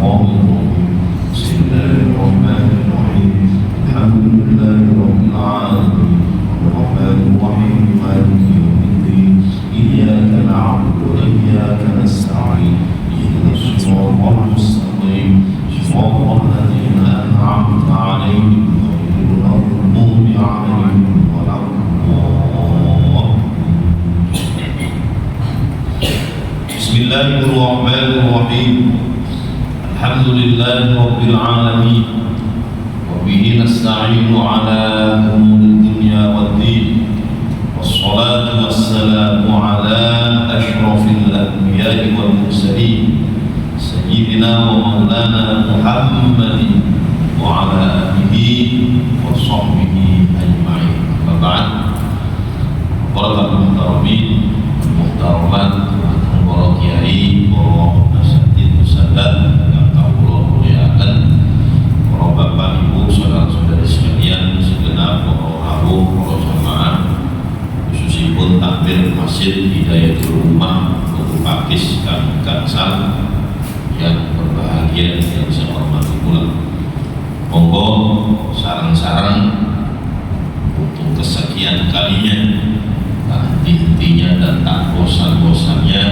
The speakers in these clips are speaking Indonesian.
الشيطان الرجيم بسم الله الرحمن الرحيم الحمد لله رب العالمين الرحمن الرحيم مالك يوم الدين إياك نعبد وإياك نستعين اهدنا الصراط المستقيم صراط الذين أنعمت عليهم غير المغضوب عليهم ولا الضالين. بسم الله الرحمن الرحيم الحمد لله رب العالمين وبه نستعين على أمور الدنيا والدين والصلاة والسلام على أشرف الأنبياء والمرسلين سيدنا ومولانا محمد وعلى آله وصحبه أجمعين. أما بعد para muhtaramin muhtaramat para kiai para asatidz musadat yang kawula muliakan, para bapak ibu saudara-saudari sekalian, segenap para rawuh para jamaah khususipun takmir Masjid Hidayatul Ummah Kutu Pakis kang gangsal yang berbahagia yang saya hormati pula. Monggo sarang-sarang untuk kesekian kalinya, tak henti-hentinya dan tak bosan-bosannya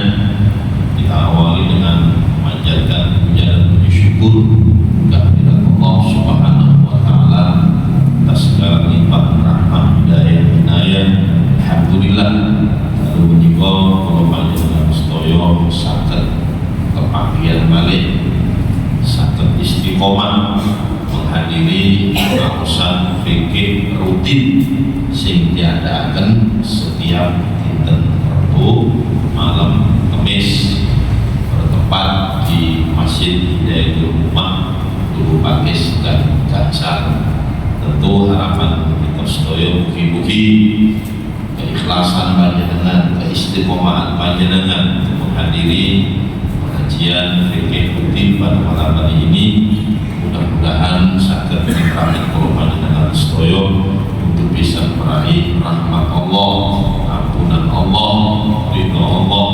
kita awali dengan memanjatkan puja dan puji syukur kehadirat Allah Subhanahu wa taala atas segala limpah rahmat hidayah inayah. Alhamdulillah lalu menika kula panjenengan sedaya saged kepagian balik, saged istiqomah menghadiri urusan fikih rutin sing diadakan setiap dinten Rebo malam Kamis bertempat di Masjid Hidayatul Ummah Kutu Pakis dan Gangsal. Tentu harapan kita sedaya mugi-mugi keikhlasan panjenengan, keistiqomahan panjenengan untuk menghadiri pengajian fikih rutin pada malam hari ini mudah-mudahan saged nyerahin kula panjenengan sedaya untuk bisa meraih rahmat Allah, ampunan Allah, ridha Allah,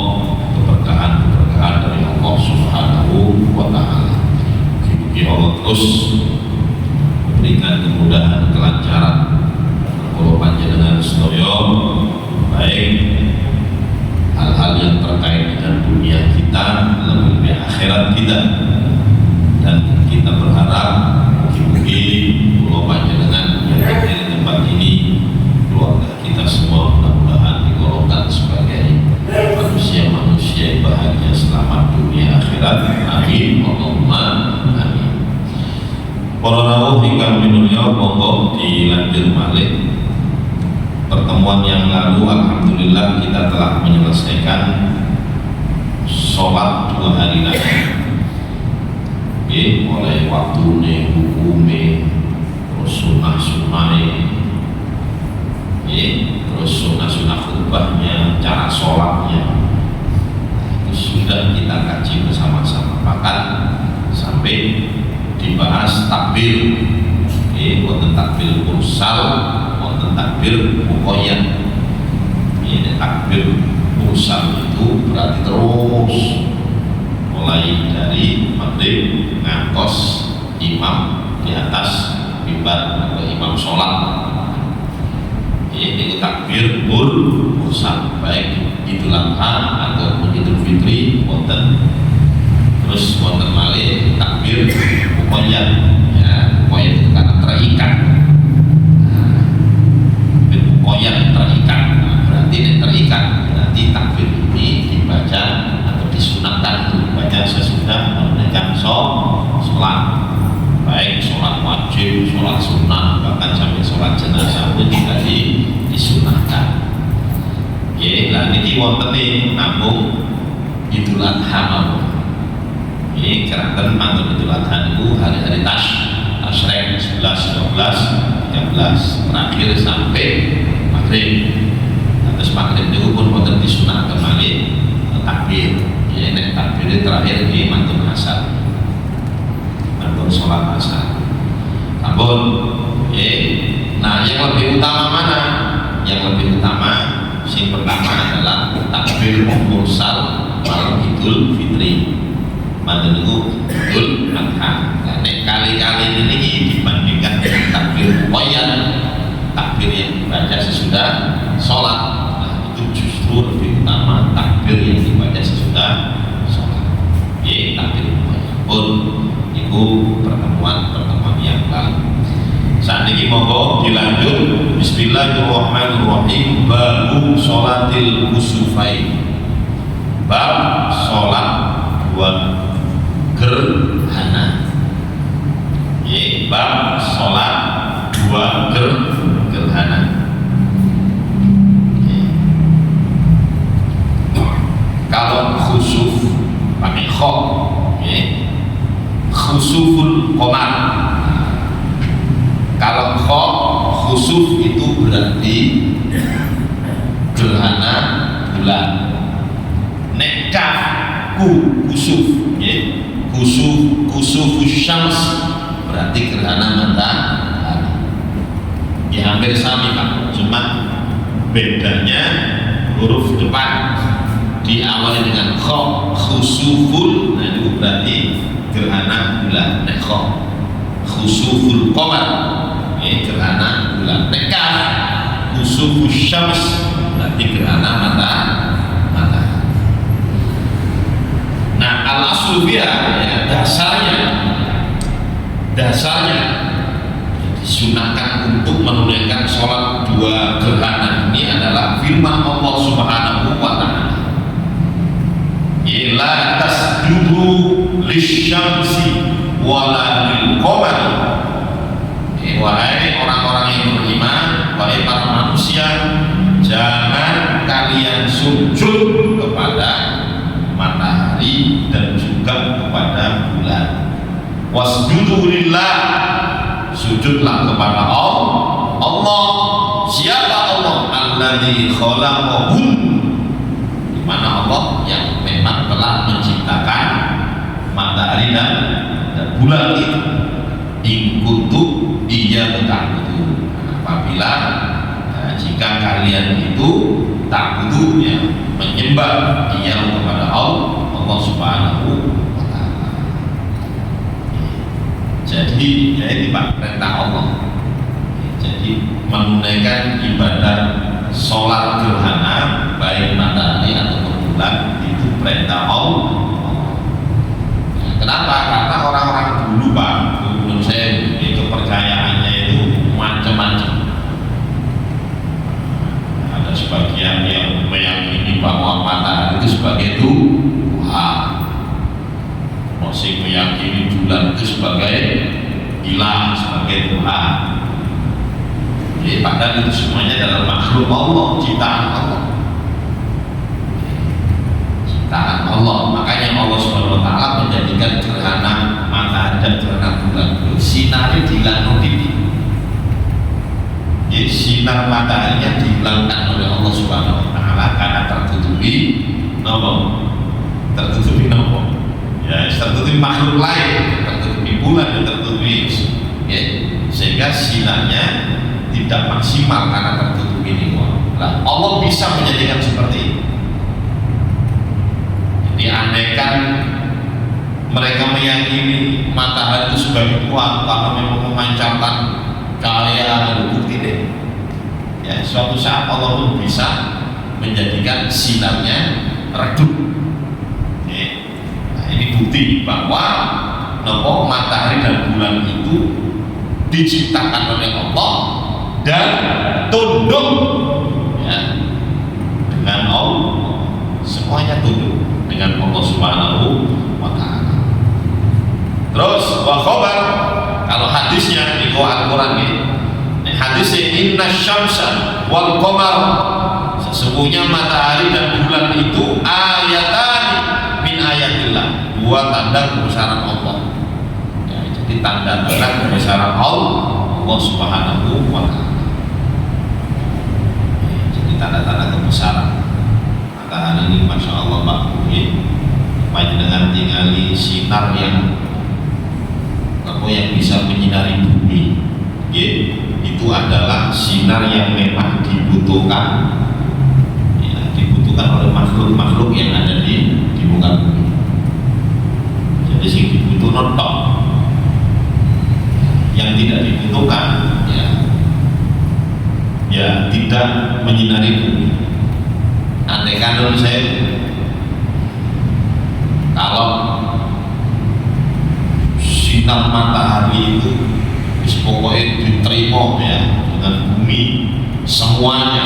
keberkahan dari Allah Subhanahu wa taala. Mugi Allah terus memberikan kemudahan, kelancaran kula panjenengan sedaya, baik hal-hal yang terkait dengan dunia kita, lebih akhirat kita, dan kita berharap mugi-mugi kula panjenengan yang hadir di tempat ini, keluarga kita semua mudah-mudahan digolongkan sebagai manusia-manusia yang bahagia selamat dunia akhirat. Amin Allahumma amin. Para rawuh ingkang minulya, monggo dilanjut malih. Pertemuan yang lalu alhamdulillah kita telah menyelesaikan sholat 2 hari lagi. Mulai waktune, hukume, terus sunah-sunahnya, terus sunah-sunah khutbahnya, cara sholatnya, itu sudah kita kaji bersama-sama. Bahkan sampai dibahas takbir, wonten takbir mursal, wonten takbir muqayyad. Ini takbir mursal itu berarti terus mulai dari maghrib ngantos imam di atas mimbar atau imam sholat. Ini takbir mursal, baik Idul Adha ataupun Idul Fitri wonten. Terus wonten malih takbir muqayyad, ya muqayyad itu karena terikat. Muqayyad terikat, berarti ini terikat, nanti takbir ini dibaca atau disunahkan dibaca sesudah menunaikan sholat, baik sholat wajib, sholat sunnah, bahkan sampai sholat jenazah pun juga disunahkan. Nah ini wonten nambung Idul Adha mawon. Ini keratan mantun Idul Adha itu hari-hari tasrek 11, 12, 13 terakhir sampai maghrib. Terus maghrib itu pun wonten disunahkan malih takbir. Ini takbir terakhir di mantun asar, mantun sholat asar. Ampun. Nah yang lebih utama mana? Yang lebih utama yang pertama adalah takbir mursal malam Idul Fitri. Manten itu Idul pertemuan yang lalu. Saat ini monggo dilanjut. Bismillahirrahmanirrahim. Babu sholatil kusufain. Bab sholat dua gerhana. Bab sholat dua gerhana. Kalau khusuf pakai kho, khusuful qamar. Kalau kho khusuf itu berarti gerhana bulan. Nek kaf kusuf, kusufus syams berarti gerhana matahari. Ya hampir sama Pak, cuma bedanya huruf depan diawali dengan kho, khusuful, nah itu berarti gerhana bulan. Nek kho khusuful qamar, gerhana bulan. Nek kaf khusufus syams berarti gerhana matahari. Nah, al-aslu biha, ya, dasarnya disunahkan untuk menunaikan sholat dua gerhana ini adalah firman Allah Subhanahu wa ta'ala, la tasjudu lisyamsi wala lil qamari. Wahai orang-orang yang beriman, wahai para manusia, jangan kalian sujud kepada matahari dan juga kepada bulan. Wasjudu lillah, sujudlah kepada Allah. Siapa Allah? Alladzi khalaqahum, di mana Allah yang memang telah menciptakan matahari dan bulan itu. In kuntum iyyahu ta'budun. Apabila jika kalian itu ta'budu, ya, menyembah dia kepada Allah Subhanahu wa ta'ala. Jadi ya ini Pak, perintah Allah. Jadi menunaikan ibadah sholat gerhana baik matahari atau bulan itu perintah Allah. Kenapa? Karena orang-orang dulu Pak, menurut saya itu kepercayaannya itu macam-macam. Ada sebagian yang meyakini bahwa matahari itu sebagai Tuhan, masih meyakini bulan itu sebagai ilah, sebagai Tuhan. Jadi padahal itu semuanya adalah makhluk Allah, ciptaan Allah. Ciptaan Allah. Makanya Allah Subhanahu wa ta'ala menjadikan gerhana matahari dan gerhana bulan sinari dihilang titik. Jadi sinar mataharinya dihilangkan oleh Allah Subhanahu wa ta'ala karena tertutupi ya, tertutupi makhluk lain, tertutupi bulan dan tertutupi, ya, sehingga sinarnya tidak maksimal karena tertutupi ini. Nah, Allah bisa menjadikan seperti ini. Jadi andaikan mereka meyakini matahari itu sebagai Tuhan karena memang memancarkan cahaya dan bukti deh. Ya, suatu saat Allah pun bisa menjadikan sinarnya redup. Nah, ini bukti bahwa matahari dan bulan itu diciptakan oleh Allah dan tunduk, ya, dengan Allah. Semuanya tunduk dengan Allah Subhanahu wa ta'ala. Terus wa khabar, kalau hadisnya di Al-Quran ini, hadisnya inna syamsa wal qamar, sesungguhnya matahari dan bulan itu ayatan min ayatillah, dua tanda kebesaran Allah. Ya, jadi tanda-tanda kebesaran Allah Subhanahu wa ta'ala. Jadi tanda-tanda kebesaran matahari ini, masya Allah Pak, panjenengan tinggali sinar yang bisa menyinari bumi, ya, itu adalah sinar yang memang dibutuhkan, ya, dibutuhkan oleh makhluk-makhluk yang ada di muka bumi. Jadi sing dibutuhkan tok, yang tidak dibutuhkan, ya tidak menyinari bumi. Andaikan dulu saya, kalau sinar matahari itu pokoknya diterima ya dengan bumi semuanya,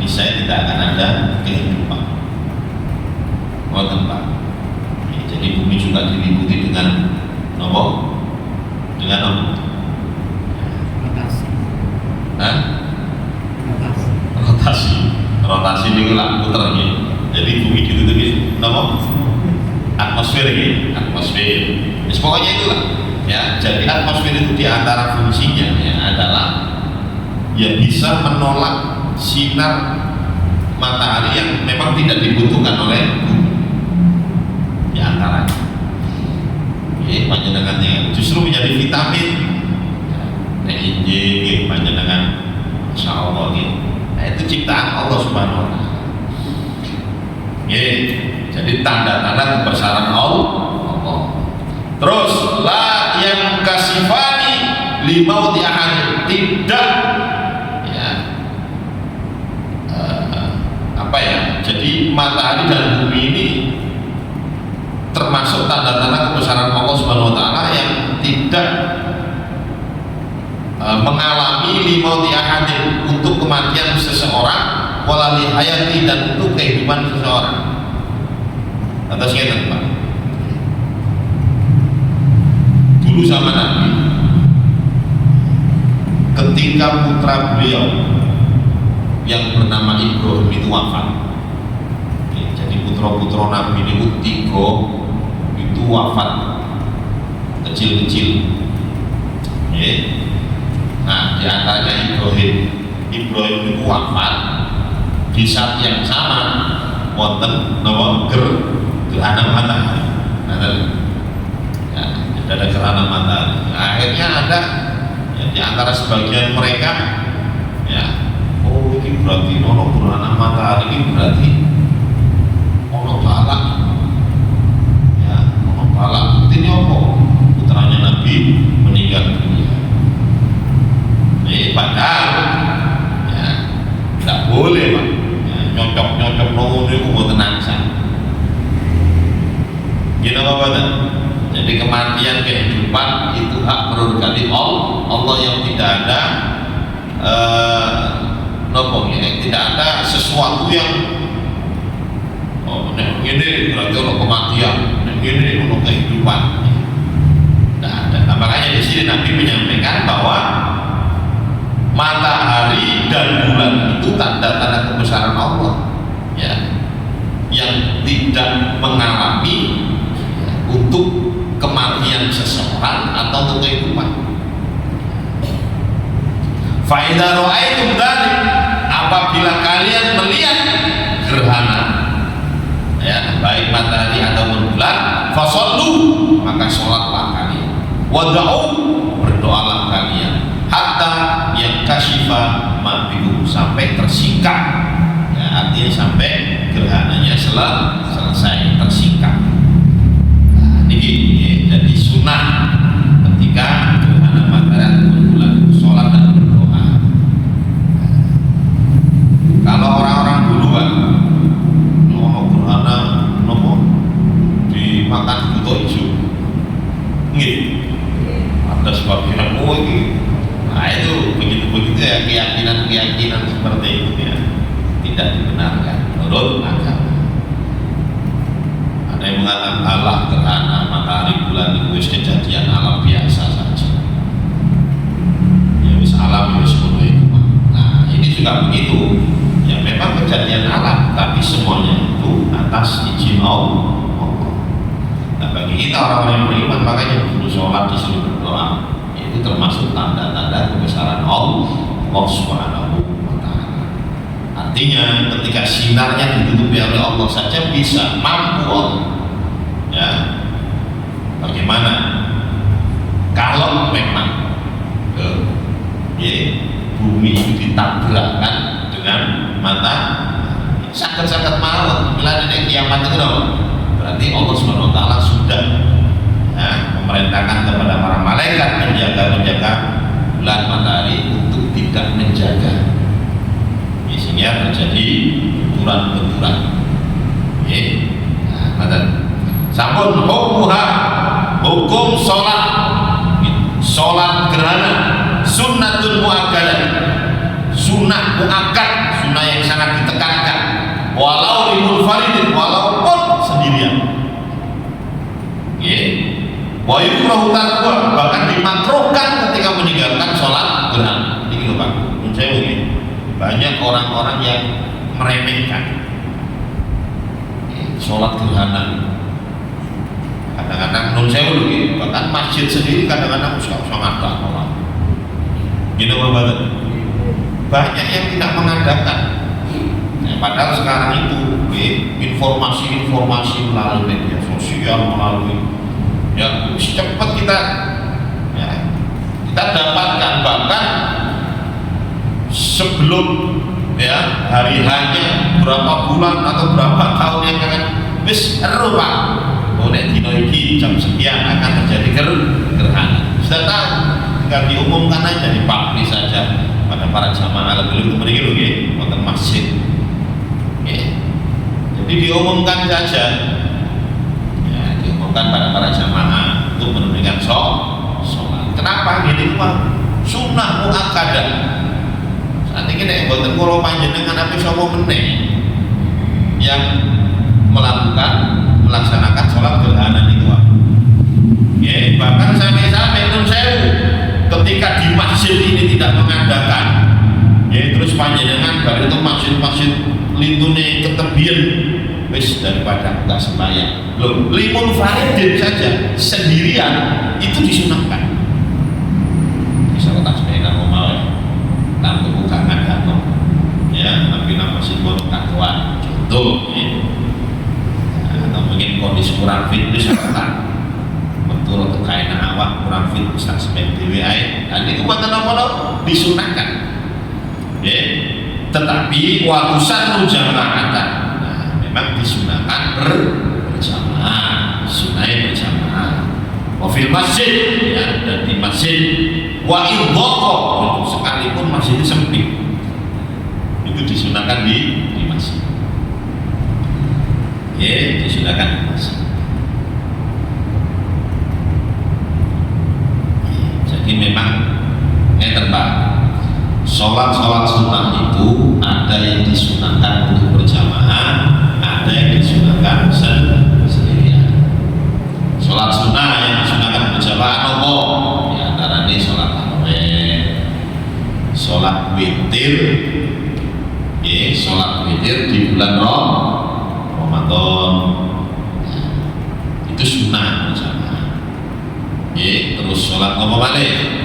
saya tidak akan ada kehidupan. Oh tempat. Jadi bumi juga diliputi dengan apa? Dengan apa? Rotasi. Hah? Rotasi. Rotasi. Rotasi ini lah puter ya. Jadi bumi ditutupi apa? Atmosfer ya. Atmosfer. Pokoknya itulah. Ya, jadi atmosfer itu di antara fungsinya ya adalah ya bisa menolak sinar matahari yang memang tidak dibutuhkan oleh bumi. Di antaranya panjenengannya justru menjadi vitamin injil panjenengan Masya Allah gitu. Nah, itu ciptaan Allah Subhanahu wa Ta'ala. Jadi tanda-tanda kebesaran Allah. Terus la yang kasifani limauti ahad, tidak ya apa ya, jadi matahari dan bumi ini termasuk tanda-tanda kebesaran Allah Subhanahu wa Ta'ala yang tidak mengalami limauti ahadin, untuk kematian seseorang, walali hayati, dan untuk kehidupan seseorang. Atas kita Pak, dulu zaman Nabi ketika putra beliau yang bernama Ibrahim itu wafat. Jadi putra-putra Nabi itu 3 itu wafat kecil-kecil. Nah, di antaranya Ibrahim itu wafat di saat yang sama wonten napa gerhana matahari. Ya, ada gerhana matahari. Akhirnya ada ya, di antara sebagian mereka ya, oh ini berarti ono gerhana matahari, ini berarti ono balak. Ya, ono balak. Ini apa? Putranya Nabi meninggal dunia. Padahal ya tidak boleh Pak ya, nyocok nongol itu mau tenangsan gitu apa? Jadi kematian kehidupan itu hak prerogatif Allah yang tidak ada tidak ada sesuatu yang ini berarti ono kematian, ini ono kehidupan, tidak ada. Nah, makanya di sini Nabi menyampaikan bahwa matahari dan bulan itu tanda-tanda kebesaran Allah ya, yang tidak mengalami ya, untuk kematian seseorang atau untuk kehidupan. Fa idza ra'aitum dzalik, apabila kalian melihat gerhana ya, baik matahari atau bulan, fasallu, maka sholatlah kalian, wad'u, berdoalah kalian, hatta yang kasyifa ma'bihu, sampai tersingkap ya, artinya sampai gerhananya selesai tersingkap. Nah, ini jadi sunnah ketika gerhana matahari atau bulan sholat dan berdoa. Kalau orang-orang dulu kan kalau gerhana dimakan butuh hijau ada sebagian ini. Nah itu begitu ya, keyakinan seperti itu ya tidak dibenarkan menurut agama. Ada yang mengatakan Allah gerhana matahari bulan itu kejadian alam biasa saja. Ya wis alam wis ngono itu. Nah ini juga begitu. Ya memang kejadian alam, tapi semuanya itu atas izin Allah. Nah bagi kita orang-orang yang beriman, makanya dulu sholat disuruh berdoa. Itu termasuk tanda-tanda kebesaran Allah Subhanahu wa Ta'ala. Artinya ketika sinarnya ditutupi oleh Allah saja bisa mampu Allah ya. Bagaimana kalau memang bumi itu ditabrakkan dengan mata sangat-sangat malam bila ada kiamat itu berarti Allah Subhanahu wa Ta'ala sudah ya, memerintahkan kepada para malaikat menjaga bulan matahari untuk tidak menjaga, sehingga terjadi benturan-benturan. Nah, sampun hukum sholat sunnah muakkad, sunnah yang sangat ditekankan, walau limunfaridin, walaupun sendirian. Wa yukrahu tarkuha, bahkan dimakruhkan ketika meninggalkan sholat gerhana. Ini loh Pak, menurut saya begini, banyak orang-orang yang meremehkan sholat gerhana. Kadang-kadang menurut saya begini, bahkan masjid sendiri kadang-kadang sangat orang. Gini banget. Banyak yang tidak mengadakan. Padahal sekarang itu informasi-informasi melalui media sosial, melalui ya cepat kita dapatkan, bahkan sebelum ya hari hanya berapa bulan atau berapa tahun yang akan wis ero Pak, nek dino iki jam sekian akan terjadi gerhana. Sudah tahu, tinggal diumumkan aja, dipublish saja pada para jamaah lebih begini lho nggih, wonten masjid. Jadi diumumkan saja. Bukan pada para jamaah untuk menunaikan sholat. Kenapa gini Pak? Sunnah muakkadah. Saat ini nek mboten kula panjenengan ape sapa meneh yang melaksanakan sholat gerhana niku Pak. Ya, bahkan sampai nun sewu ketika di masjid ini tidak mengadakan, ya terus panjenengan bar itu masjid-masjid lintune ketebian, wis daripada enggak sembahyang. Loh, limun faridin saja sendirian itu disunahkan. Bisa letak sepeda mau ya, tanpa buka ngadakan, ya, tapi nama si bodoh kakuan, contoh, ya. Atau mungkin kondisi kurang fit bisa letak, betul untuk kain awak kurang fit bisa sepeda DWI, dan itu bukan apa-apa disunahkan, ya. Tetapi watusan jamaatan, memang disunahkan berjamaah, sunai berjamaah. Wafil masjid, ya, dan di masjid. Wa idhaqah, sekalipun masjid itu sempit, itu disunahkan di masjid. Ya, disunahkan di masjid. Jadi memang Pak, sholat sunnah itu ada yang disunahkan untuk berjamaah, ada yang disunahkan sendirian. Sholat sunnah yang disunahkan berjamaah nopo? Di antara ini sholat tarawih, sholat witir, sholat witir di bulan Ramadan, itu sunnah berjamaah. Terus sholat nopo balik?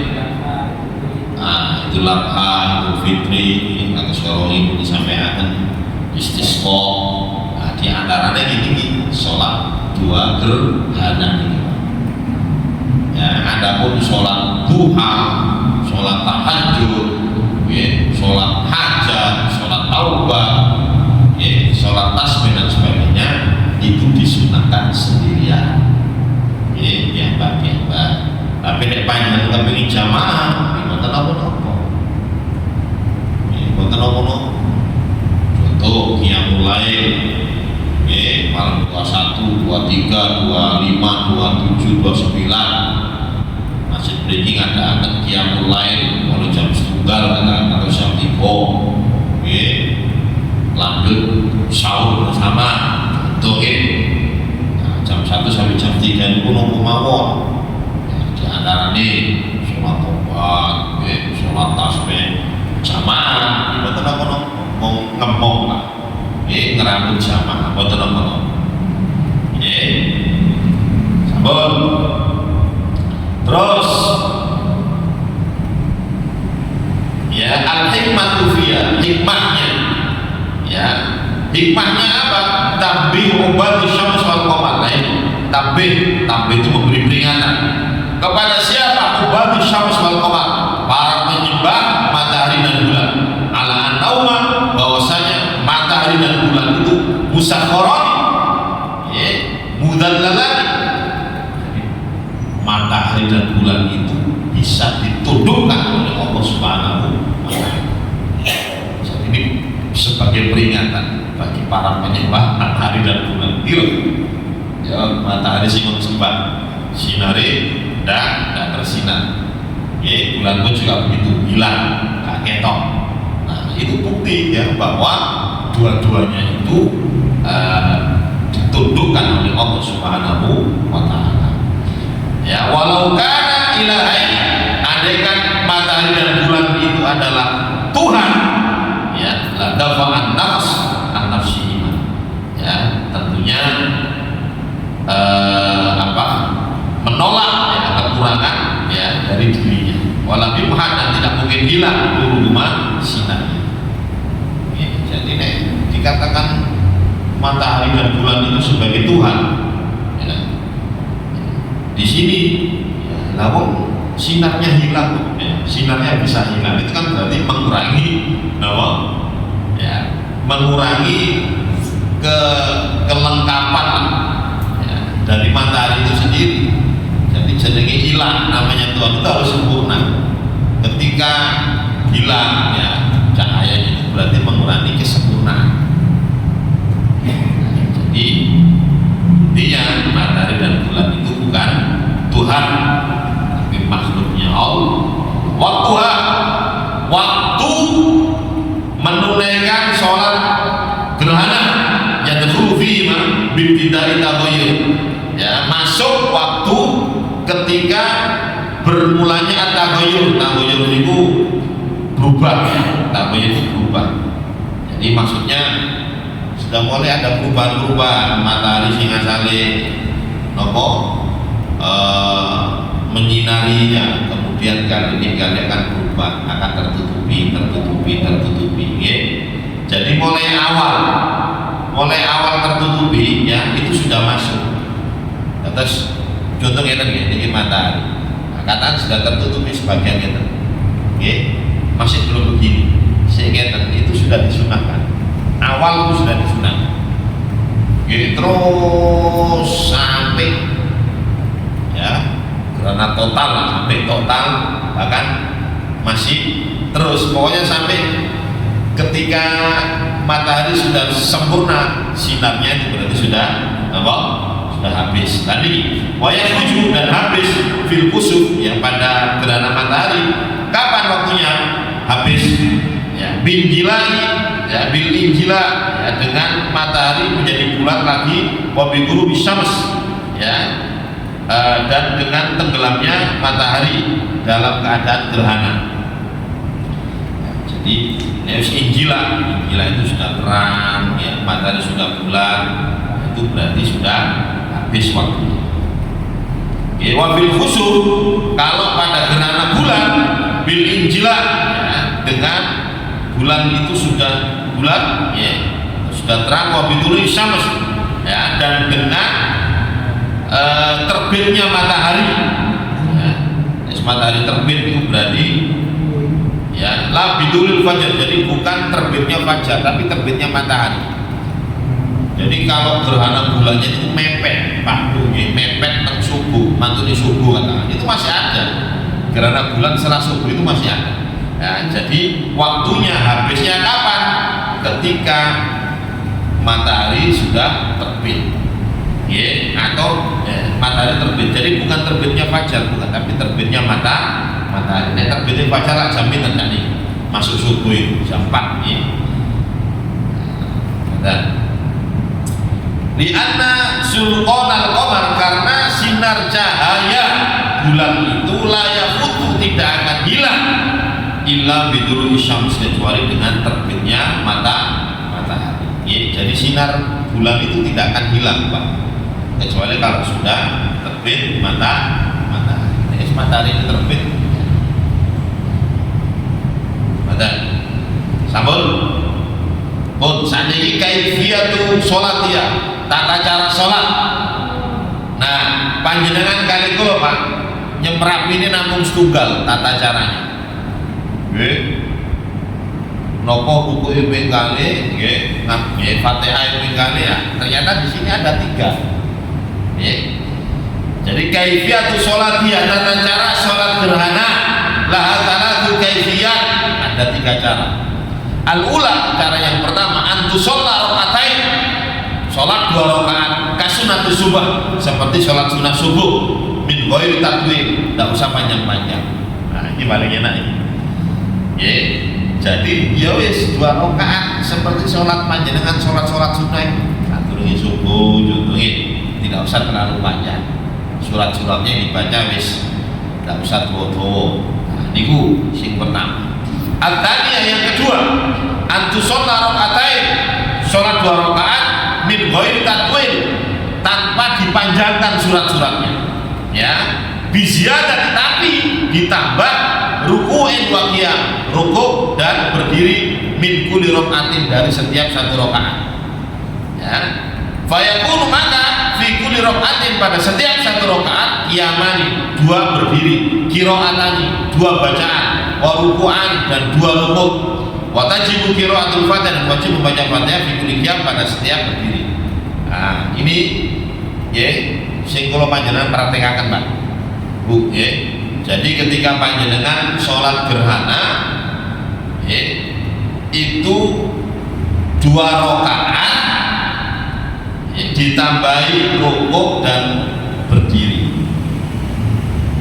Idul Adha, Idul Fitri, atau sholat itu disampaikan istisqa. Di antaranya gini, sholat dua gerhana ini. Ya, adapun sholat duha, sholat tahajud, sholat hajat, sholat taubah, sholat tasbih dan sebagainya itu disunahkan sendirian. Biar. Tapi nek panjenengan kepengin jamaah, mboten apa-apa. Mboten apa-apa. Contoh qiyamul lail, malam 21, 23, 25, 27, 29. Masjid mriki ngadakan qiyamul lail mulai jam 1 atau jam 3. Lanjut sahur bersama. Contoh jam 1 sampai jam 3 niku nopo mawon. Di antara ini sholat tobat, sholat tasbih jamaah, mboten apa-apa mau ngempong Pak. Ngerambut jamaah, mboten apa-apa. Sampun. Terus ya al-hikmatu fiha, hikmahnya. Ya, hikmahnya apa? Tabbih ubadi syams wal qamar. Tabbih itu memberi peringatan kepada siapa? Ubadi syams wal qamar, para penyembah matahari dan bulan. Ala an-nauma, bahwasanya matahari dan bulan itu musakharati, mudallalati. Matahari dan bulan itu bisa ditundukkan oleh Allah Subhanahu wa taala. Jadi ini sebagai peringatan bagi para penyembah matahari dan bulan. Ya, matahari sing sembah sinare dan tersinar. Bulan pun juga begitu, hilang, gak ketok. Nah, itu bukti ya bahwa dua-duanya itu ditundukkan oleh Allah Subhanahu wa taala. Ya, walau kana ilahi, andaikan matahari dan bulan itu adalah Tuhan, ya, la dafa'an nafs an nafsihi. Ya, tentunya menolak ya, kekurangan ya dari dirinya. Wala bimhan, dan tidak mungkin hilang rumah sinarnya. Ya, jadi dikatakan matahari dan bulan itu sebagai Tuhan. Ya. Di sini, ya, namun sinarnya hilang, ya, sinarnya bisa hilang. Itu kan berarti mengurangi, ya, mengurangi kelengkapan ya, dari matahari itu sendiri. Jadi jenenge hilang, namanya Tuhan itu harus sempurna. Ketika hilang ya cahayanya itu berarti mengurangi kesempurnaan. Jadi intinya matahari dan bulan itu bukan Tuhan, tapi makhluknya Allah. Waktu menunaikan sholat gerhana yang terhubung bintidari tabayun, ya, masuk waktu ketika bermulanya tabayun. Tabayun itu berubah, tabayun itu berubah. Jadi maksudnya sudah mulai ada perubahan-perubahan matahari sing asale menyinarinya, kemudian kali ini akan berubah, akan tertutupi ya. Jadi mulai awal tertutupi ya, itu sudah masuk. Terus contohnya ini matahari, katakan sudah tertutupi sebagian masih belum begini, sehingga itu sudah disunahkan. Awal itu sudah disunahkan, terus sampai ya karena total lah, sampai total bahkan masih terus, pokoknya sampai ketika matahari sudah sempurna sinarnya itu berarti sudah habis. Tadi wayah 7 dan habis fil kusuf ya, pada gerhana matahari. Kapan waktunya habis? Ya, bil injila ya, dengan matahari menjadi bulat lagi, wabi guru bisyams ya, dan dengan tenggelamnya matahari dalam keadaan gerhana. Ya, jadi injila itu sudah terang ya, matahari sudah bulat, itu berarti sudah habis waktunya. Ya, wabil khusuf, kalau pada gerhana bulan bil injila ya, dengan bulan itu sudah bulat ya, sudah terang, wabitul syams ya, dan dengan terbitnya matahari ya, matahari terbit itu berarti ya la bidulil fajar, jadi bukan terbitnya fajar tapi terbitnya matahari. Jadi kalau gerhana bulannya itu mepet mepet teng subuh, mantuni subuh katakan, itu masih ada. Gerhana bulan setelah subuh itu masih ada ya, jadi waktunya habisnya kapan? Ketika matahari sudah terbit ya, atau matahari terbit. Jadi bukan terbitnya fajar, bukan, tapi terbitnya matahari. Nah, terbitnya fajar lah jam pinten tadi masuk subuh itu jam 4 ya. Dan lianna sulqanal qamar, karena sinar cahaya bulan itu layak futu, tidak akan hilang illa bidulu syams, kecuali dengan terbitnya matahari ya. Jadi sinar bulan itu tidak akan hilang Pak, kecuali kalau sudah terbit matahari. Jadi matahari itu terbit matahari sambul pun sanjai kaifiyatu sholatiyah, tata cara sholat. Nah, panjenengan kali kula Pak nyemrapine namung setunggal tata caranya. Nopo ruku'e ping kali nggih, Fatihah ping kali ya. Ternyata di sini ada 3. Nggih. Jadi kaifiyatu sholatiyah, tata cara sholat gerhana, laha salatu kaifiyat, ada 3 cara. Al-ula, cara yang pertama, antu sholat rakatain, sholat 2 rakaat, kasunatu subuh, seperti sholat sunat subuh, min ghairi tatwil, tidak usah panjang-panjang. Nah, ini paling enak ini. Jadi ya wis 2 rakaat seperti sholat panjenengan sholat sunnah. Sadurunge subuh contohnya tidak usah terlalu panjang. Surat-suratnya dibaca wis tidak usah dawa-dawa. Nah, niku sing pertama. Al-thaniyah yang kedua, antusalla rakaatain, sholat 2 rakaat min ghairi tatwil, tanpa dipanjangkan surat-suratnya. Ya, biziyadah tapi ditambah ruku'in wa qiyam, rukuk dan berdiri min kulli rakaatin dari setiap 1 rakaat. Ya. Fayakunu maka fi kulli rakaatin pada setiap 1 rakaat qiyamani 2 berdiri, qiraatani 2 bacaan, wa ruku'an dan 2 rukuk. Wa tajibu qiraatul Fatihah dan wajib membaca Fatihah fi kulli qiyam pada setiap berdiri. Nah, ini ya sing kula panjenengan praktekaken, Pak. Bu, ya. Jadi ketika panjenengan sholat gerhana ya, itu 2 rakaat ya, ditambahi rukuk dan berdiri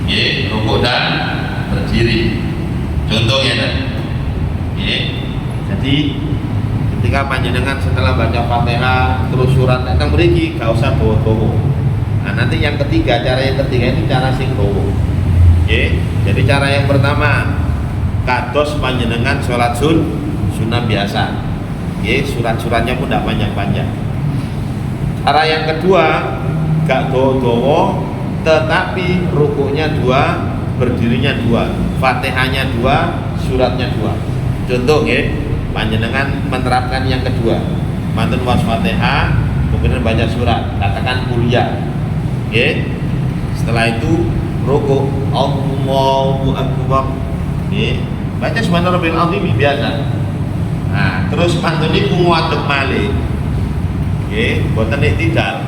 ya, rukuk dan berdiri contohnya ya. Jadi ketika panjenengan setelah baca Fatihah terus surat tentang mriki gak usah dawa-dawa. Nah nanti yang ketiga, cara yang ketiga ini cara sing dawa. Oke, jadi cara yang pertama kados panjenengan sholat sunnah biasa. Oke, surat-suratnya pun tidak panjang-panjang. Cara yang kedua gak dawa-dawa tetapi rukuknya 2, berdirinya 2, Fatihahnya 2, suratnya 2. Contoh ya, panjenengan menerapkan yang kedua. Mantun was Fatihah, kemudian baca surat, katakan kuliah. Oke. Setelah itu rukuk Allahu Akbar. Nggih, baca subhana rabbil azim biasa. Nah, terus mantun niku ngadeg malih. Nggih, boten iktidal.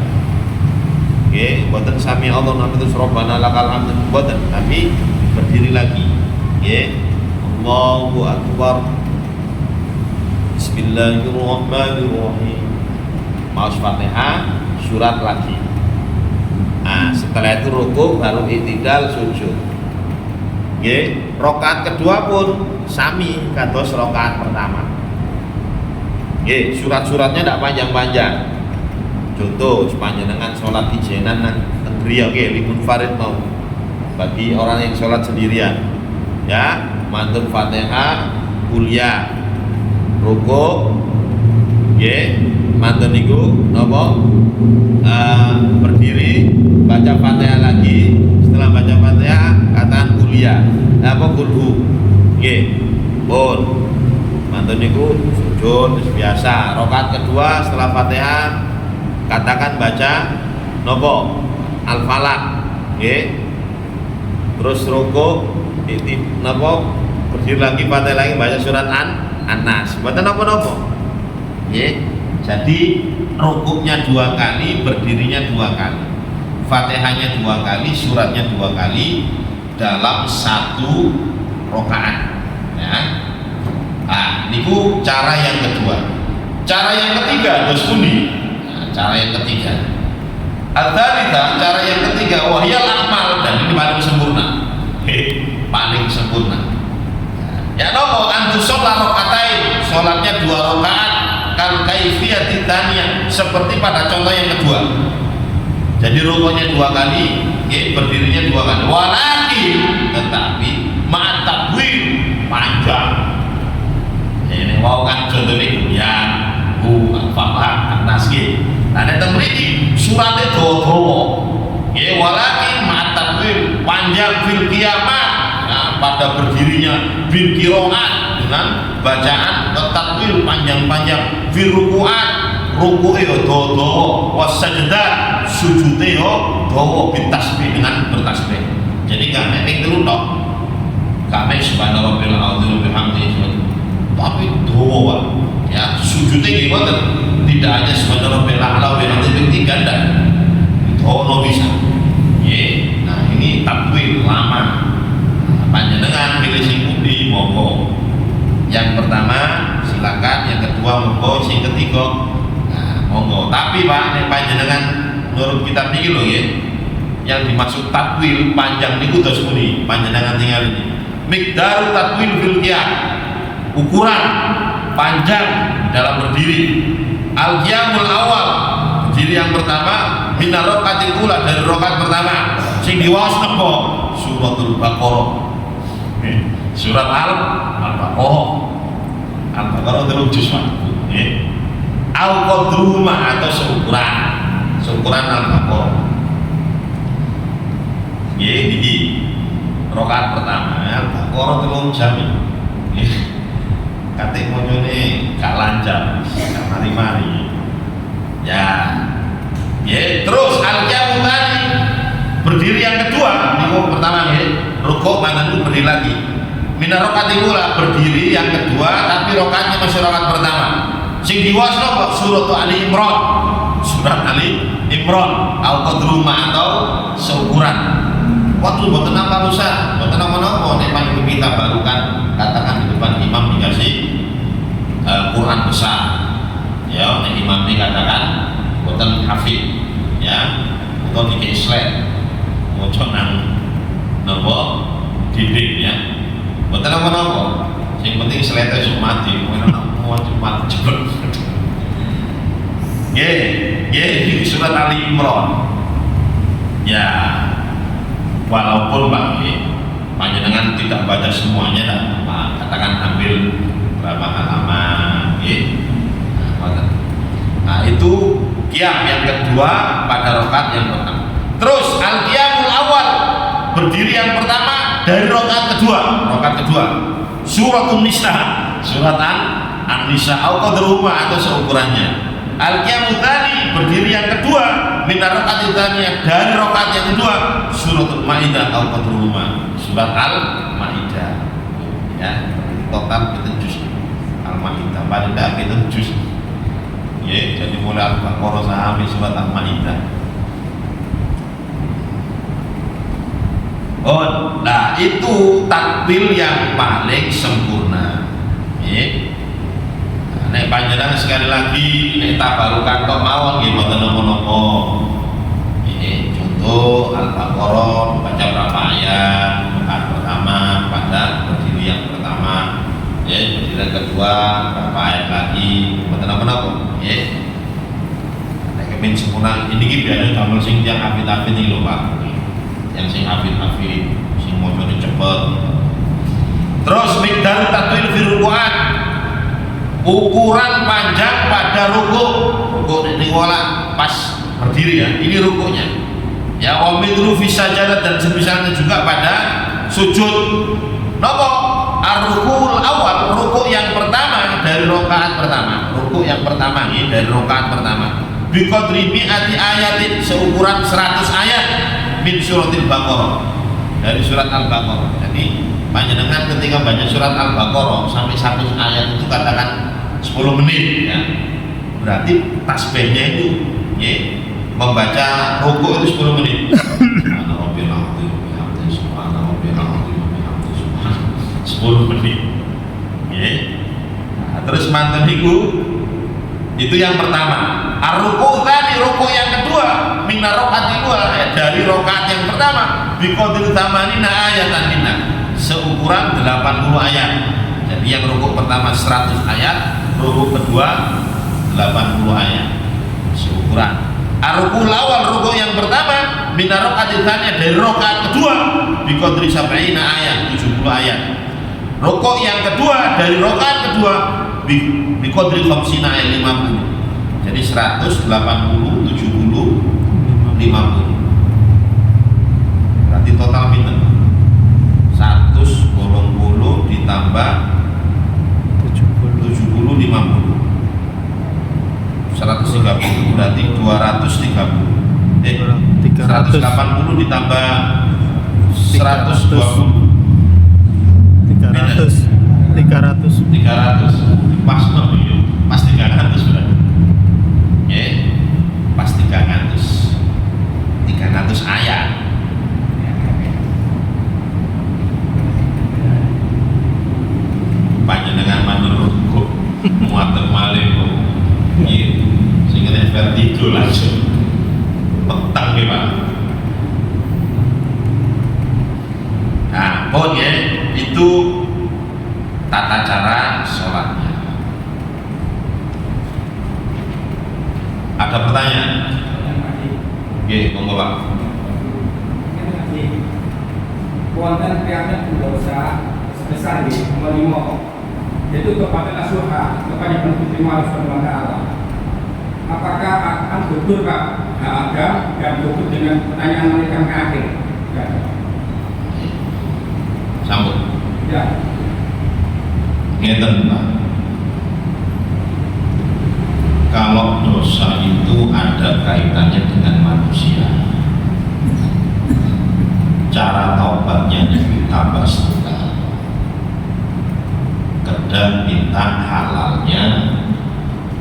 Nggih, boten sami Allah nami terus Rabbana lakal hamd boten, tapi berdiri lagi. Nggih. Allahu Akbar. Bismillahirrahmanirrahim. Maos Fatihah, surat lagi. Nah, setelah itu rukuk baru i'tidal sujud. Nggih, rakaat kedua pun sami kados rakaat pertama. Nggih, surat-suratnya tidak panjang-panjang. Contoh, panjenengan sholat ijenan nang griya nggih limun farid mau. Bagi orang yang sholat sendirian. Ya, mantun Fatihah, kuliah, rukuk, nggih, mantun niku napa? Berdiri, baca Fatihah lagi, setelah baca Fatihah katakan kuliah apa kulhu nggih pun mantun niku sujud biasa. Rakaat kedua setelah Fatihah katakan baca nopo Al-Falaq nggih, terus rukuk nopo berdiri lagi Fatihah lagi baca surat An-Nas mboten napa-napa nggih. Jadi rukuknya 2 kali, berdirinya 2 kali, Fatihahnya 2 kali, suratnya 2 kali dalam 1 rakaat. Ya. Nah, niku cara yang kedua. Cara yang ketiga, dos pundi? Nah, cara yang ketiga. Adzalika, cara yang ketiga, wahyal akmal, dan ini paling sempurna. Paling sempurna. Ya nopo antusol rakaatain, sholatnya 2 rakaat. Kal kaifiyati tsaniyah, seperti pada contoh yang kedua. Jadi rukuknya 2 kali, berdirinya 2 kali. Walakin tetapi ma'at tabwil panjang. Ini wau kan contohnya ya bu Al-Fatihah An-Nas nggih. Nah nek teng mriki surate dawa-dawa. Nggih, walakin ma'at tabwil panjang fil qiyamah. Nah, pada berdirinya bil qiraat dengan bacaan takwil panjang-panjang, fil ruku'at ruku'e yo dawa, was sajdah sujude yo dawa bitasbih dengan bertasbih. Jadi gak nek ning telu tok. Gak mek subhana rabbil azim bihamdihi. Tapi dawa ya, sujude nggih wonten. Tidak hanya subhana rabbil a'la wa bihamdihi ganda. Dawa bisa. Nggih. Nah, ini takwil lama. Panjenengan pilih sing pundi monggo. Yang pertama silakan, yang kedua monggo, yang ketiga nah, monggo. Tapi Pak, nek panjenengan menurut kitab niki lho nggih, yang dimaksud takwil panjang niku dos pundi? Panjenengan tinggal ini. Miqdaru takwil fil qiyam. ukuran panjang dalam berdiri. Al-qiyamul awal, berdiri yang pertama, minar raqatil ula, dari rakaat pertama. Sing diwaos napa? Suratul Baqarah. Surat Al-Baqarah. Al-Baqarah 3 juz nggih. Al-Qadrumah atau seukuran Al-Baqarah. Nggih iki rakaat pertama Al-Baqarah 3 jam. Nggih. Katik monyone gak lancar, gak mari-mari. Ya. Ya, terus al-qiyamul tsani, berdiri yang kedua, niku pertama nggih, rukuk mana dulu berdiri lagi. Minar raqatil ula, berdiri yang kedua tapi rakaatnya masih rakaat pertama. Sing diwaos napa? Surat Ali Imran. Surat Ali Imran, al-qadrumah atau seukuran. Waktu mboten apa Ustaz, mboten apa-apa nek panjenengan kita barukan katakan di depan imam dikasih Quran besar. Ya, nek imam ini katakan mboten hafid, ya, atau dikasih slide. Moco nang napa dinding ya. Mboten apa-apa. Sing penting slide esuk mati, mau cepat cepet. Nggih, surat Ali Imran. Ya, walaupun Pak panjenengan tidak baca semuanya dan Pak katakan ambil berapa halaman nah itu qiyam yang kedua pada rakaat yang pertama. Terus al-qiyamul awal, berdiri yang pertama dari rakaat kedua suratul Nisa, surat An-Nisa al-Qadrumah atau seukurannya. Al-qiyamul tsani, berdiri yang kedua minar raqatil tsaniyah, dari rakaat yang kedua suratul Maidah al-Qadrumah, surat Al-Maidah. Ya, total kita juz Al-Maidah, paling tidak kita juz. Ya, jadi mulai Al-Baqarah sampai surat Al-Maidah. Oh, nah itu takbir yang paling sempurna. Ya. Nek panjenengan sekali lagi nek tabarukan kok mawon nggih mboten napa-napa. Ini contoh Al-Baqarah baca berapa ayat, rakaat pertama pada berdiri yang pertama, ya, berdiri yang kedua berapa ayat lagi, mboten napa-napa, ya. Nek kepen sempurna ini ki biasane damel sing tiyang hafid-hafid iki lho, Pak. Yang sing hafid-hafid, sing macane cepet. Terus miqdar tatwil fi ruku'at, ukuran panjang pada rukuk ini wala pas berdiri ya, ini rukuknya ya, wa midru fi sajadah, dan semisalnya juga pada sujud. Nopo ar-rukul awal, rukuk yang pertama dari rakaat pertama, rukuk yang pertama ini dari rakaat pertama bi qadri mi'ati ayatin, seukuran 100 ayat min suratil Baqarah, dari surat Al-Baqarah. Jadi panjenengan ketika baca surat Al-Baqarah sampai 100 ayat itu katakan 10 menit ya. Berarti tasbihnya itu ya, membaca rukuk itu 10 menit. Subhanallah 10 menit. Ya. Nah, terus manten itu yang pertama. Ar-ruku' tadi, rukuk yang kedua minar raqatil ula, ya, dari rakaat yang pertama biqadri tamanina ayatan minna, seukuran 80 ayat. Jadi yang rukuk pertama 100 ayat, rukuk kedua 80 ayat seukuran. Ar-rukul awal, rukuk yang pertama minar raqatil tsaniyah, dari rakaat kedua biqadri sab'ina ayat, 70 ayat. Rukuk yang kedua dari rakaat kedua biqadri khamsina ayat, 50. Jadi 100, 80, 70, 50. Berarti total pinten? 180 ditambah 70, 50. 130 berarti 230. 180 ditambah 120. 300. Pas no, pas 300 berarti. Ya, pas 300 ayat. Panjenengan menurutku muater malih kok. Iya, sehingga vertigo langsung petang ya Pak. Nah, pun ya itu tata cara sholatnya. Ada pertanyaan? Oke, monggo Pak. Wonten prihatin dosa sebesar ini melimo yaitu kepada nasuha kepada penuntut ilmu Subhanahu wa taala. Apakah akan gugur Pak Agam dan gugur dengan pertanyaan mereka yang akhir? Ya. Sambut. Ya. Ngeten Pak. Kalau dosa itu ada kaitannya dengan manusia, cara taubatnya ditambah setengah, kadang minta halalnya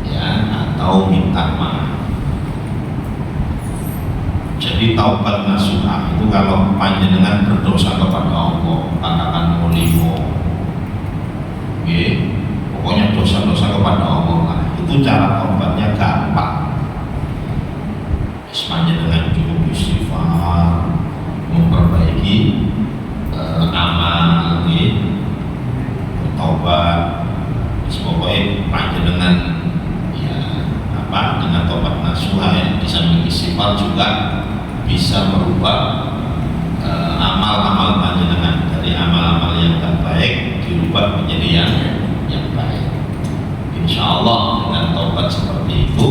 ya, atau minta maaf. Jadi taubat nasuha itu kalau panjenengan berdosa kepada Allah, katakan mulimo, pokoknya dosa-dosa kepada Allah lah, itu cara taubatnya gampang. Panjenengan cukup istighfar, memperbaiki amal, bertobat, pokoknya panjenengan ya dengan tobat nasuha yang bisa mengistighfar juga bisa merubah amal-amal panjenengan dari amal-amal yang tak baik dirubah menjadi yang baik. Insya Allah dengan tobat seperti itu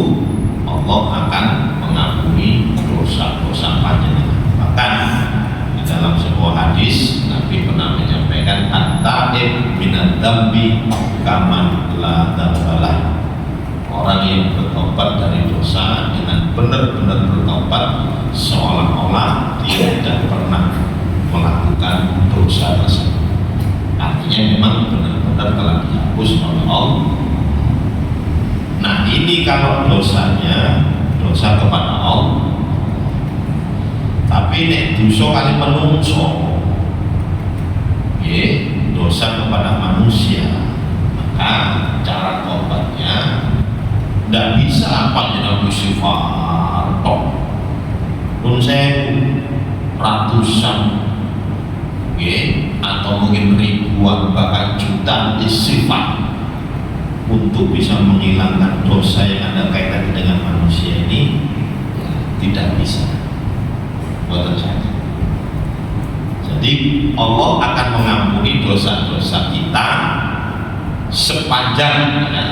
Allah akan mengampuni dosa-dosa panjenengan. Bahkan di dalam sebuah hadis Nabi pernah menyampaikan at-taib minadz dzambi kaman la dzambalah. Orang yang bertobat dari dosa dengan benar-benar bertobat seolah-olah dia tidak pernah melakukan dosa tersebut. Artinya memang benar-benar telah dihapus oleh Allah. Nah ini kalau dosanya dosa kepada Allah. Tapi nek dosa kali menungso, dosa kepada manusia, maka cara tobatnya tidak bisa apa yang istighfar tok. Pun saya ratusan, atau mungkin ribuan bahkan jutaan istighfar untuk bisa menghilangkan dosa yang ada kaitan dengan manusia ini, ya, tidak bisa. Buatan saja. Jadi Allah akan mengampuni dosa-dosa kita sepanjang ya,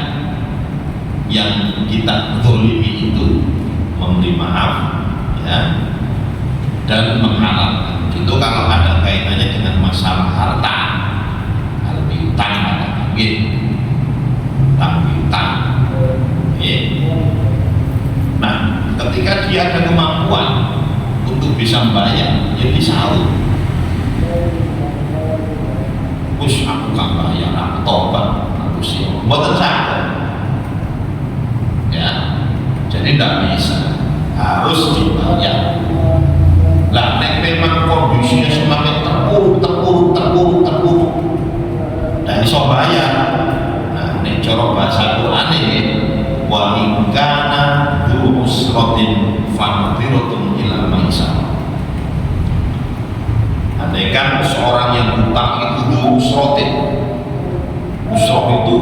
yang kita zalimi itu memberi maaf ya, dan menghalalkan. Itu kalau ada kaitannya dengan masalah harta, kalau piutang ada piutang. Nah, ketika dia ada kemampuan untuk bisa membayar, ya disaur. Kus aku kan bayar, aku tobat, aku siap. Buatan saya, ya. Jadi tidak bisa, harus dibayar. Lah, nek memang kondisinya semakin terpuruk, dan iso bayar. Nah, nek cara bahasa Quran ini, wa in kana dzu usratin fanadhiratun ila maisar. Andaikan seorang yang hutang itu dzu usratin, usrah itu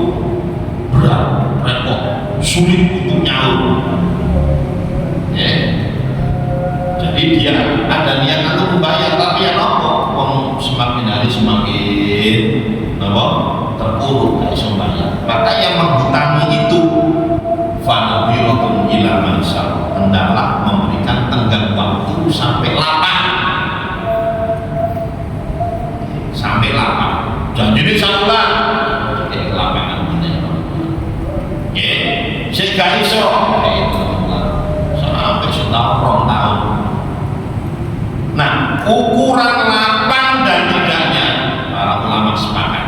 berat, repot, sulit untuk nyaur. Jadi dia ada niat untuk membayar, tapi ya nopo, semakin hari semakin nopo terpuruk, tidak bisa membayar. Maka yang menghutangi itu fanadhiratun ila maisar, hendaklah memberikan tenggang waktu sampai lapang. Sampai lapang. Jangan jadi saluran. Lapangan bener. Sehingga iso sampai setahun tahun. Nah, ukuran lapang dan tidaknya para ulama sepakat.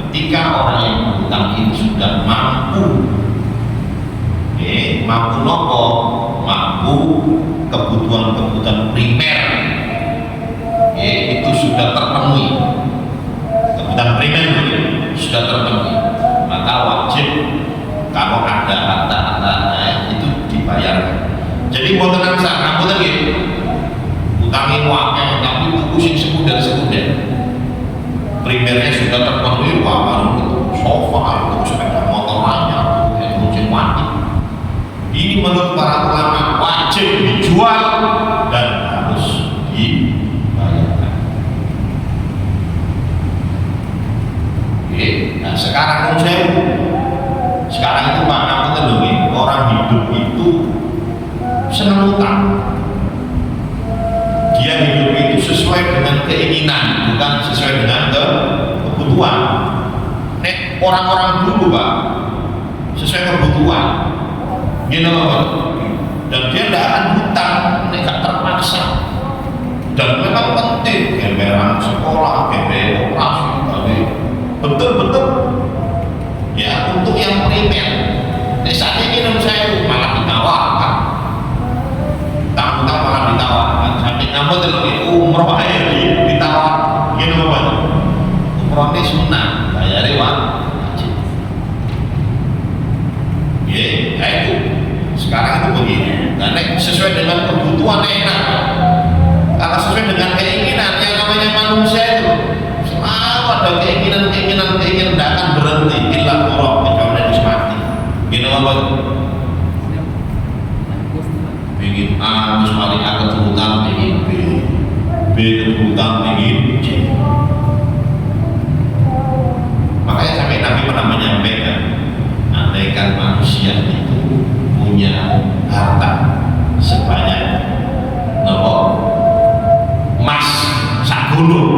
Ketika orang yang berhutang itu sudah mampu, mampu nopo, mampu kebutuhan-kebutuhan primer, itu sudah terpenuhi. Kebutuhan primer sudah terpenuhi, maka wajib kalau ada harta-harta itu dibayarkan. Jadi mau tenang sah, kamu lagi utangi wakil tapi buku sing sekunder. primernya sudah terpenuhi, wah baru itu sofa, itu sepeda motor banyak, itu mati. Ini menurut para ulama wajib dijual dan harus dibayarkan. Oke, nah sekarang sekarang itu Pak, orang hidup itu senang utang. Dia hidup itu sesuai dengan keinginan, bukan sesuai dengan kebutuhan. Nek orang-orang dulu Pak, sesuai kebutuhan, gitu Pak. Dan dia tidak akan hutang, nek gak terpaksa. Dan memang penting, gemberan sekolah, gemberan operasi, tapi betul-betul ya untuk yang primer. Nek saat ini saya malah ditawarkan, utang-utang malah ditawarkan. Sampai ngampun terus umroh aja ditawar, gitu Pak. Umroh ini sunnah, bayarnya wajib. Ya itu. Sekarang itu begini. Nah, sesuai dengan kebutuhan enak. Kalau sesuai dengan keinginan, yang namanya manusia itu selalu ada keinginan tidak akan berhenti. Illa qurab kecuali harus mati. Gitu apa? Ingin A, terus mari A keturutan, ingin B keturutan, ingin C. Makanya sampai Nabi pernah menyampaikan, andaikan manusia itu punya harta sebanyak emas sak gunung,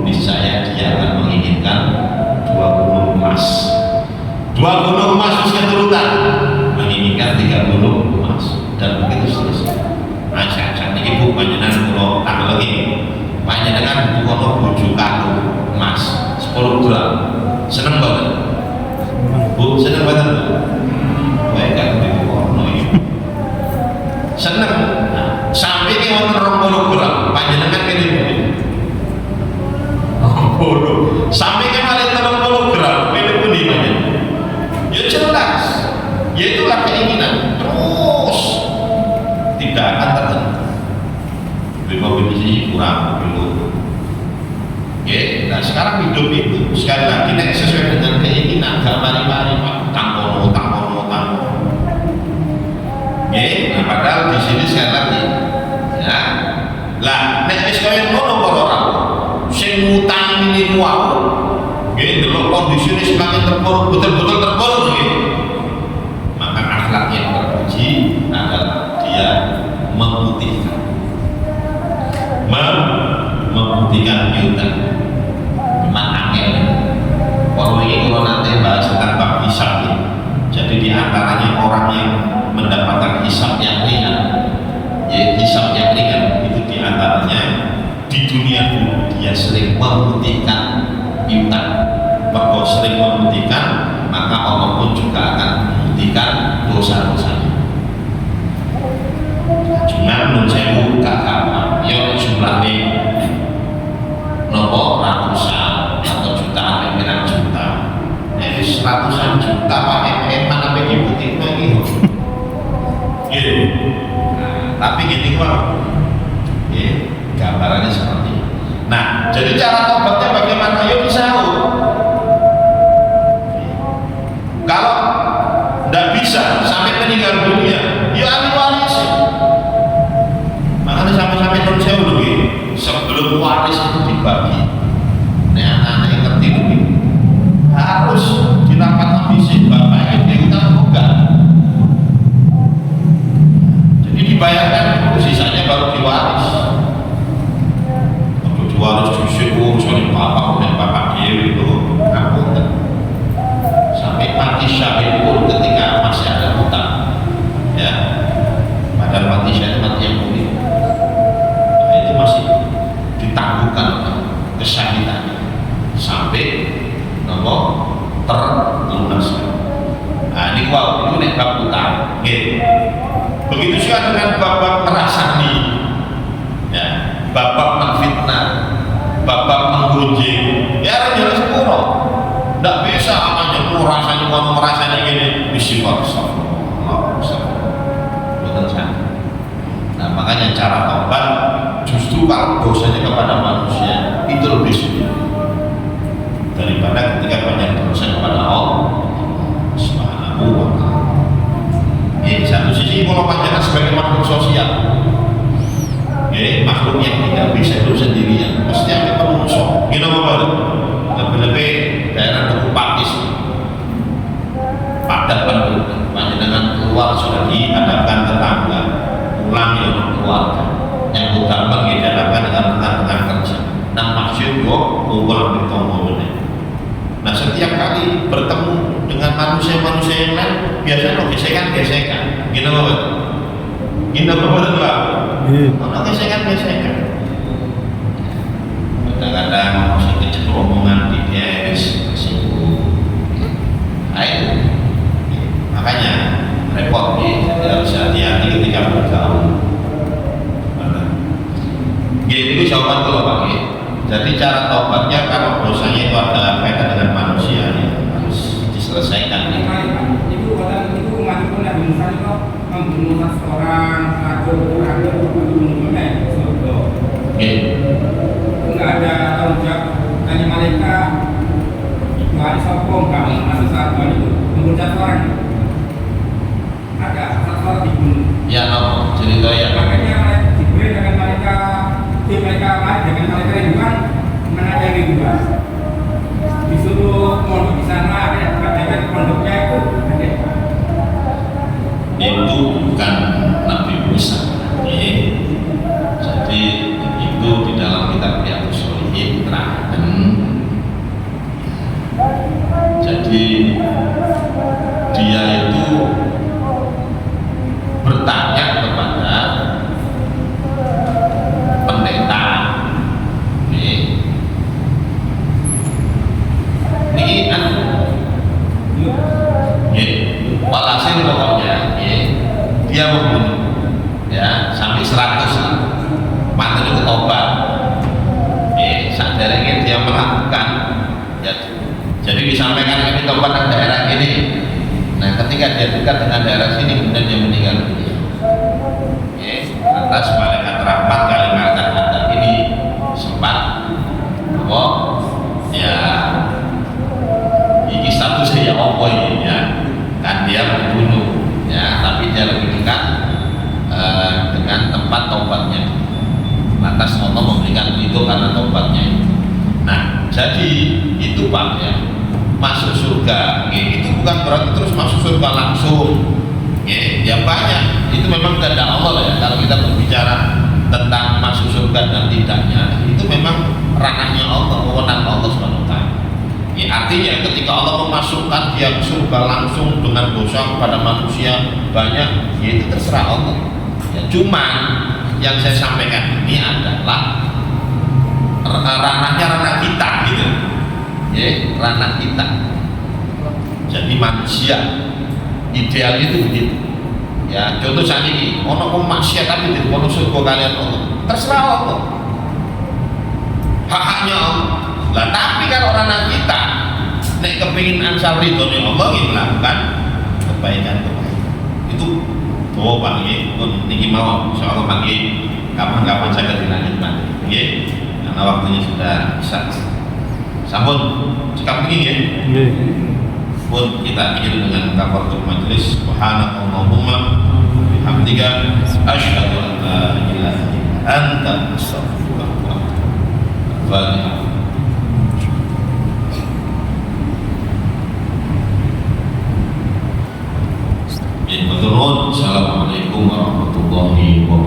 niscaya dia akan menginginkan 2 gunung emas. 2 gunung emas terus keturutan, menginginkan 3 gunung emas, dan begitu seterusnya. Nah, saat ini ibu panjenengan kalau tak lagi panjenengan itu kalau bujuk kartu emas 10 gram, seneng banget Bu, seneng banget Bu. Baik kan ibu kono ini seneng. Nah, sampai ini wonten 20 gram panjenengan kene bodoh sampai kemarin 30 gram ini pun di mana ya jelas, ya itulah keinginan terus tidak akan terhenti. Mobil sini kurang dulu. Ya, nah sekarang hidup itu sekali lagi nek sesuai dengan keinginan, gak mari-mari Pak tangkono. Ya, nah padahal di sini sekali lagi, ya, lah nek wis kaya ngono para orang, sing ngutang ini wae, nggih delok kondisi ini semakin terpuruk, betul-betul terpuruk nggih. Maka akhlak yang terpuji adalah dia memutihkan piutang. Memang angel. Kalau ini kalau nanti bahas tentang bab hisab ini, jadi di antaranya orang yang mendapatkan hisab yang ringan, ya hisab yang ringan itu di antaranya di dunia dulu dia sering memutihkan piutang. Kalau sering memutihkan, maka Allah pun juga akan memutihkan dosa-dosanya. Cuma menurut saya gak gampang. Ya jumlahnya nopo ratusan atau jutaan, pirang juta. Jadi ratusan juta pakai mana bagi putih lagi. Gitu. Tapi gini Pak, ya gambarannya seperti ini. Nah, jadi cara tobatnya bagaimana? Yuk disaur. Kalau tidak bisa sampai meninggal dunia, ya ahli waris. Makanya sampai non saya dulu sebelum waris itu dibagi, ini anak-anak yang ngerti dulu harus dirapat ambisi bapaknya diutang bukan. Jadi dibayarkan dulu, sisanya baru diwaris. Untuk diwaris disyukur, soalnya bapak dia itu ngapunten. Sampai mati syahid pun ketika masih ada hutang, ya. Padahal mati syahid mati yang mulia, nah, itu masih ditangguhkan kesyahidannya sampai terlunaskan. Nah ini itu nek bab hutang. Begitu juga dengan bab merasani, ya, bab menfitnah, bab menggunjing, ya harus sepuro. Tidak bisa hanya rasanya mau merasanya gini bisifat Nah makanya cara tobat justru kalau dosanya kepada manusia itu lebih sulit. beribadah ketika banyak dosa kepada Allah Subhanahu wa ta'ala. Di satu sisi kalau panjenengan sebagai makhluk sosial, makhluk yang tidak bisa hidup sendirian, mesti ada penungso. Gini apa? Lebih-lebih daerah okupatis, padat penduduk. Panjenengan keluar sudah dihadapkan tetangga, pulang ya keluarga. Yang utama dihadapkan dengan rekan-rekan kerja. Nah maksud gua kumpul di tonggo ini. Nah setiap kali bertemu dengan manusia-manusia yang lain, biasanya gesekan-gesekan. Gini apa? Gini apa? Kalau gesekan-gesekan. Kadang-kadang masih kecemplungan di DS, tersinggung. Ayo. Makanya repot jadi harus hati-hati ketika bergaul. Itu jawaban kalau Pak. Jadi cara taubatnya kalau dosanya itu ada kaitan dengan manusia harus diselesaikan. Itu meskipun Nabi Musa itu membunuh seorang ada membunuhnya nggak ada tanggung jawab hanya malaikat nggak ada sopong nggak masuk saat itu membunuh seorang ada seorang dibunuh. Ya no, cerita ya. Makanya Jibril dengan malaikat dengan malaikat Ridwan menanya Ridwan disuruh pondok di sana dengan pondoknya itu bukan Nabi Musa. Jadi itu di dalam kitab Riyadhus Shalihin terangkan. Jadi dia itu bertanya kepada pendeta. Ini kan walhasil pokoknya dia membunuh ya sampai 100 mantan itu tobat sadarnya dia melakukan ya, jadi disampaikan ini tobat di daerah ini. Nah ketika dia dekat dengan daerah sini kemudian dia meninggal dunia atas malaikat rahmat kali mengatakan ini sempat ya ini statusnya ya apa ini ya kan dia membunuh ya tapi dia lebih dekat dengan tempat taubatnya. Lantas Allah memberikan itu karena taubatnya. Nah jadi itu Pak ya masuk surga itu bukan berarti terus masuk surga langsung ya banyak itu memang kehendak Allah ya. Kalau kita berbicara tentang masuk surga dan tidaknya itu memang ranahnya Allah, wewenang Allah SWT. Artinya ketika Allah memasukkan dia ke surga langsung dengan dosa kepada manusia banyak, ya itu terserah Allah. Ya, cuman yang saya sampaikan ini adalah ranahnya ranah kita gitu, ya ranah kita. Jadi manusia ideal itu begitu. Ya contoh saat ini, ono maksiat tapi di ono surga kalian Allah, terserah Allah. Hak-haknya Allah. Lah tapi kalau ranah kita nek kepingin ansar ridho Allah melakukan kebaikan itu bawa Pak nggih pun niki mawon insyaallah Pak nggih kapan-kapan saya dilanjutkan nggih karena waktunya sudah bisa sampun cekap niki nggih pun kita akhiri dengan kafaratul majelis subhanallahumma bihamdika asyhadu an la ilaha illa anta astaghfiruka wa atubu ilaik. Assalamualaikum warahmatullahi wabarakatuh.